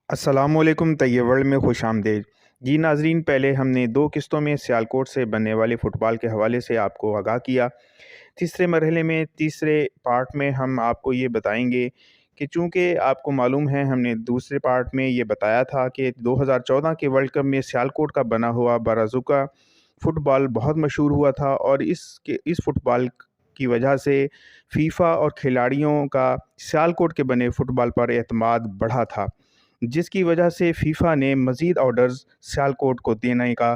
السلام علیکم، طیب ورلڈ میں خوش آمدید۔ جی ناظرین، پہلے ہم نے 2 قسطوں میں سیالکوٹ سے بننے والے فٹ بال کے حوالے سے آپ کو آگاہ کیا۔ تیسرے مرحلے میں تیسرے پارٹ میں ہم آپ کو یہ بتائیں گے کہ چونکہ آپ کو معلوم ہے ہم نے دوسرے پارٹ میں یہ بتایا تھا کہ 2014 کے ورلڈ کپ میں سیالکوٹ کا بنا ہوا بارازوکا فٹ بال بہت مشہور ہوا تھا، اور اس فٹ بال کی وجہ سے فیفا اور کھلاڑیوں کا سیالکوٹ کے بنے فٹ بال پر اعتماد بڑھا تھا، جس کی وجہ سے فیفا نے مزید آرڈرز سیالکوٹ کو دینے کا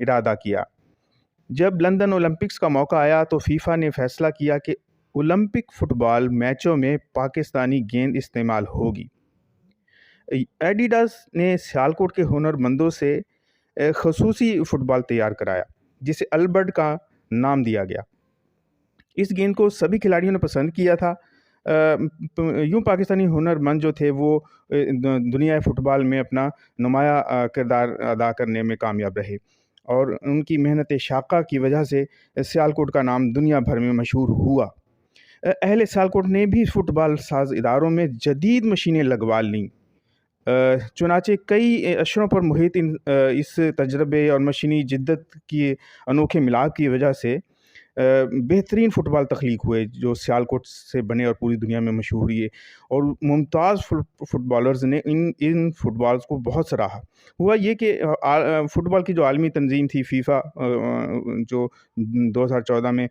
ارادہ کیا۔ جب لندن اولمپکس کا موقع آیا تو فیفا نے فیصلہ کیا کہ اولمپک فٹ بال میچوں میں پاکستانی گیند استعمال ہوگی۔ ایڈیڈاس نے سیالکوٹ کے ہنر مندوں سے خصوصی فٹ بال تیار کرایا جسے البرٹ کا نام دیا گیا۔ اس گیند کو سبھی کھلاڑیوں نے پسند کیا تھا۔ یوں پاکستانی ہنر مند جو تھے وہ دنیا فٹ بال میں اپنا نمایاں کردار ادا کرنے میں کامیاب رہے، اور ان کی محنت شاقہ کی وجہ سے سیالکوٹ کا نام دنیا بھر میں مشہور ہوا۔ اہل سیالکوٹ نے بھی فٹ بال ساز اداروں میں جدید مشینیں لگوا لیں۔ چنانچہ کئی اشروں پر محیط اس تجربے اور مشینی جدت کی انوکھے ملاپ کی وجہ سے بہترین فٹ بال تخلیق ہوئے جو سیالکوٹ سے بنے اور پوری دنیا میں مشہور ہوئے، اور ممتاز فٹ بالرز نے ان فٹ بالز کو بہت سراہا۔ ہوا یہ کہ فٹ بال کی جو عالمی تنظیم تھی فیفا، جو 2014 میں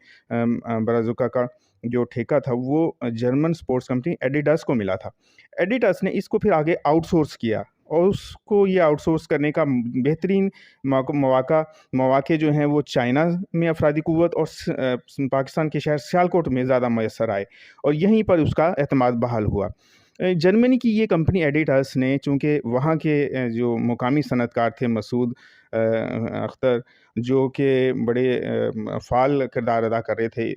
برازوکا کا جو ٹھیکہ تھا وہ جرمن سپورٹس کمپنی ایڈیڈاس کو ملا تھا۔ ایڈیڈاس نے اس کو پھر آگے آؤٹ سورس کیا، اور اس کو یہ آؤٹ سورس کرنے کا بہترین مواقع جو ہیں وہ چائنا میں افرادی قوت اور پاکستان کے شہر سیالکوٹ میں زیادہ میسر آئے، اور یہیں پر اس کا اعتماد بحال ہوا۔ جرمنی کی یہ کمپنی ایڈیڈاس نے چونکہ وہاں کے جو مقامی صنعت کار تھے مسعود اختر، جو کہ بڑے فعال کردار ادا کر رہے تھے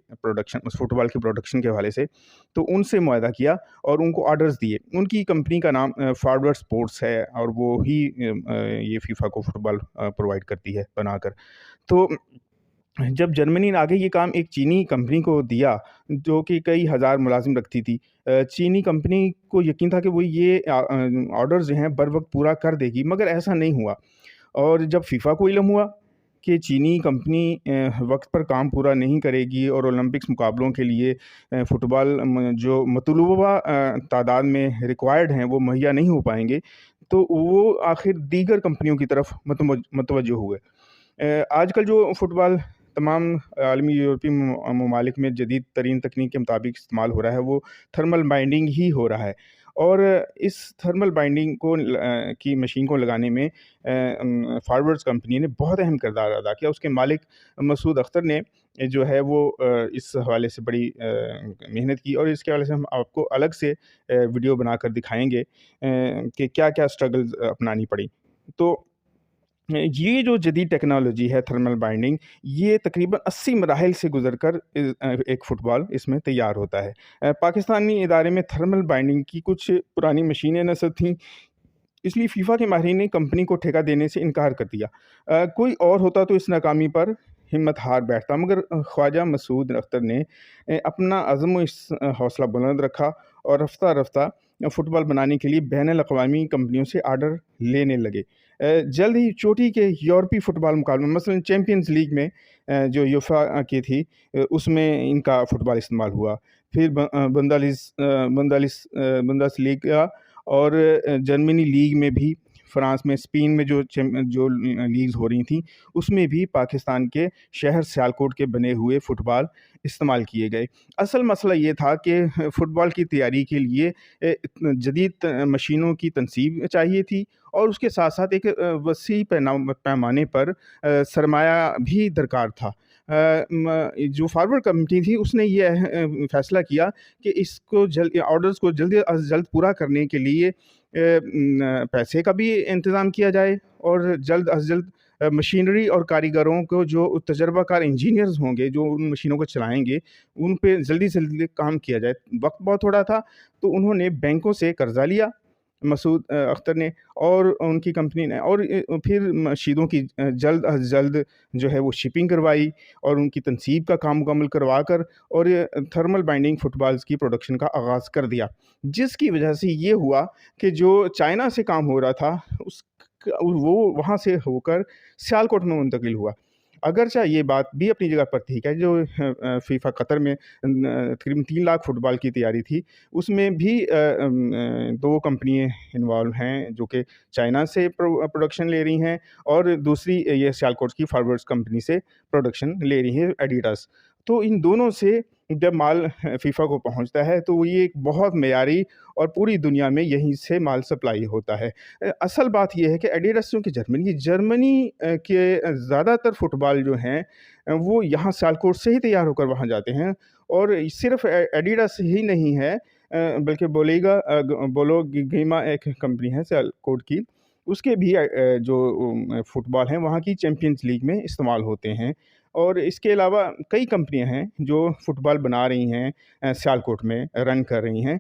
فٹ بال کی پروڈکشن کے حوالے سے، تو ان سے معاہدہ کیا اور ان کو آرڈرز دیے۔ ان کی کمپنی کا نام فارورڈ سپورٹس ہے، اور وہ ہی یہ فیفا کو فٹ بال پرووائڈ کرتی ہے بنا کر۔ تو جب جرمنی نے آگے یہ کام ایک چینی کمپنی کو دیا جو کہ کئی ہزار ملازم رکھتی تھی، چینی کمپنی کو یقین تھا کہ وہ یہ آرڈرز جو ہیں بر وقت پورا کر دے گی، مگر ایسا نہیں ہوا۔ اور جب فیفا کو علم ہوا کہ چینی کمپنی وقت پر کام پورا نہیں کرے گی اور اولمپکس مقابلوں کے لیے فٹ بال جو مطلوبہ تعداد میں ریکوائرڈ ہیں وہ مہیا نہیں ہو پائیں گے، تو وہ آخر دیگر کمپنیوں کی طرف متوجہ ہوئے۔ آج کل جو فٹ بال تمام عالمی یورپی ممالک میں جدید ترین تکنیک کے مطابق استعمال ہو رہا ہے، وہ تھرمل بائنڈنگ ہی ہو رہا ہے، اور اس تھرمل بائنڈنگ کی مشین کو لگانے میں فارورڈز کمپنی نے بہت اہم کردار ادا کیا۔ اس کے مالک مسعود اختر نے جو ہے وہ اس حوالے سے بڑی محنت کی، اور اس کے حوالے سے ہم آپ کو الگ سے ویڈیو بنا کر دکھائیں گے کہ کیا کیا سٹرگلز اپنانی پڑی۔ تو یہ جو جدید ٹیکنالوجی ہے تھرمل بائنڈنگ، یہ تقریباً 80 مراحل سے گزر کر ایک فٹ بال اس میں تیار ہوتا ہے۔ پاکستانی ادارے میں تھرمل بائنڈنگ کی کچھ پرانی مشینیں نصب تھیں، اس لیے فیفا کے ماہرین نے کمپنی کو ٹھیکہ دینے سے انکار کر دیا۔ کوئی اور ہوتا تو اس ناکامی پر ہمت ہار بیٹھتا، مگر خواجہ مسعود اختر نے اپنا عزم و حوصلہ بلند رکھا اور رفتہ رفتہ فٹ بال بنانے کے لیے بین الاقوامی کمپنیوں سے آرڈر لینے لگے۔ جلد ہی چوٹی کے یورپی فٹ بال مقابلوں مثلا چیمپئنز لیگ میں جو یوفا کی تھی اس میں ان کا فٹ بال استعمال ہوا، پھر بندس لیگا اور جرمنی لیگ میں بھی، فرانس میں، اسپین میں جو لیگز ہو رہی تھیں اس میں بھی پاکستان کے شہر سیالکوٹ کے بنے ہوئے فٹ بال استعمال کیے گئے۔ اصل مسئلہ یہ تھا کہ فٹ بال کی تیاری کے لیے جدید مشینوں کی تنصیب چاہیے تھی، اور اس کے ساتھ ساتھ ایک وسیع پیمانے پر سرمایہ بھی درکار تھا۔ جو فارورڈ کمیٹی تھی اس نے یہ فیصلہ کیا کہ اس کو آرڈرز کو جلد از جلد پورا کرنے کے لیے پیسے کا بھی انتظام کیا جائے، اور جلد از جلد مشینری اور کاریگروں کو جو تجربہ کار انجینئرز ہوں گے جو ان مشینوں کو چلائیں گے ان پہ جلدی سے جلدی کام کیا جائے۔ وقت بہت تھوڑا تھا، تو انہوں نے بینکوں سے قرضہ لیا مسعود اختر نے اور ان کی کمپنی نے، اور پھر شیدوں کی جلد از جلد جو ہے وہ شپنگ کروائی اور ان کی تنصیب کا کام مکمل کروا کر اور تھرمل بائنڈنگ فٹ بالز کی پروڈکشن کا آغاز کر دیا، جس کی وجہ سے یہ ہوا کہ جو چائنا سے کام ہو رہا تھا وہ وہاں سے ہو کر سیالکوٹ میں منتقل ہوا۔ اگرچہ یہ بات بھی اپنی جگہ پر ٹھیک ہے، جو فیفا قطر میں تقریباً 3 لاکھ فٹ بال کی تیاری تھی، اس میں بھی 2 کمپنیاں انوالو ہیں جو کہ چائنا سے پروڈکشن لے رہی ہیں، اور دوسری یہ سیالکوٹ کی فارورڈز کمپنی سے پروڈکشن لے رہی ہے ایڈیڈاس۔ تو ان دونوں سے جب مال فیفا کو پہنچتا ہے تو یہ ایک بہت معیاری اور پوری دنیا میں یہیں سے مال سپلائی ہوتا ہے۔ اصل بات یہ ہے کہ ایڈیڈاس چونکہ جرمنی کے زیادہ تر فٹ بال جو ہیں وہ یہاں سیالکوٹ سے ہی تیار ہو کر وہاں جاتے ہیں، اور صرف ایڈیڈاس ہی نہیں ہے بلکہ بولو گیما ایک کمپنی ہے سیالکوٹ کی، اس کے بھی جو فٹ بال ہیں وہاں کی چیمپئنز لیگ میں استعمال ہوتے ہیں، اور اس کے علاوہ کئی کمپنیاں ہیں جو فٹ بال بنا رہی ہیں سیالکوٹ میں رن کر رہی ہیں۔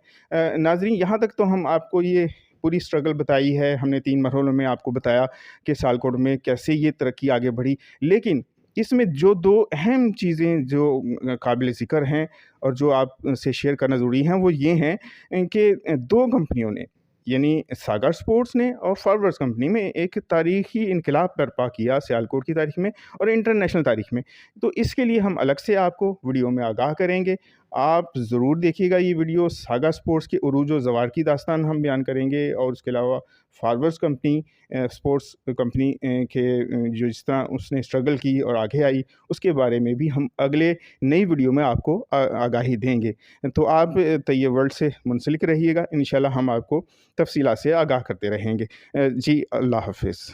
ناظرین، یہاں تک تو ہم آپ کو یہ پوری اسٹرگل بتائی ہے، ہم نے 3 مرحلوں میں آپ کو بتایا کہ سیالکوٹ میں کیسے یہ ترقی آگے بڑھی، لیکن اس میں جو 2 اہم چیزیں جو قابل ذکر ہیں اور جو آپ سے شیئر کرنا ضروری ہیں وہ یہ ہیں کہ 2 کمپنیوں نے، یعنی ساگا سپورٹس نے اور فارورڈز کمپنی میں ایک تاریخی انقلاب برپا کیا سیالکوٹ کی تاریخ میں اور انٹرنیشنل تاریخ میں۔ تو اس کے لیے ہم الگ سے آپ کو ویڈیو میں آگاہ کریں گے، آپ ضرور دیکھیے گا یہ ویڈیو۔ ساگا سپورٹس کے عروج و زوال کی داستان ہم بیان کریں گے، اور اس کے علاوہ فارورڈز کمپنی سپورٹس کمپنی کے جو جس طرح اس نے اسٹرگل کی اور آگے آئی، اس کے بارے میں بھی ہم اگلے نئی ویڈیو میں آپ کو آگاہی دیں گے۔ تو آپ طیب ورلڈ سے منسلک رہیے گا، انشاءاللہ ہم آپ کو تفصیلات سے آگاہ کرتے رہیں گے۔ جی، اللہ حافظ۔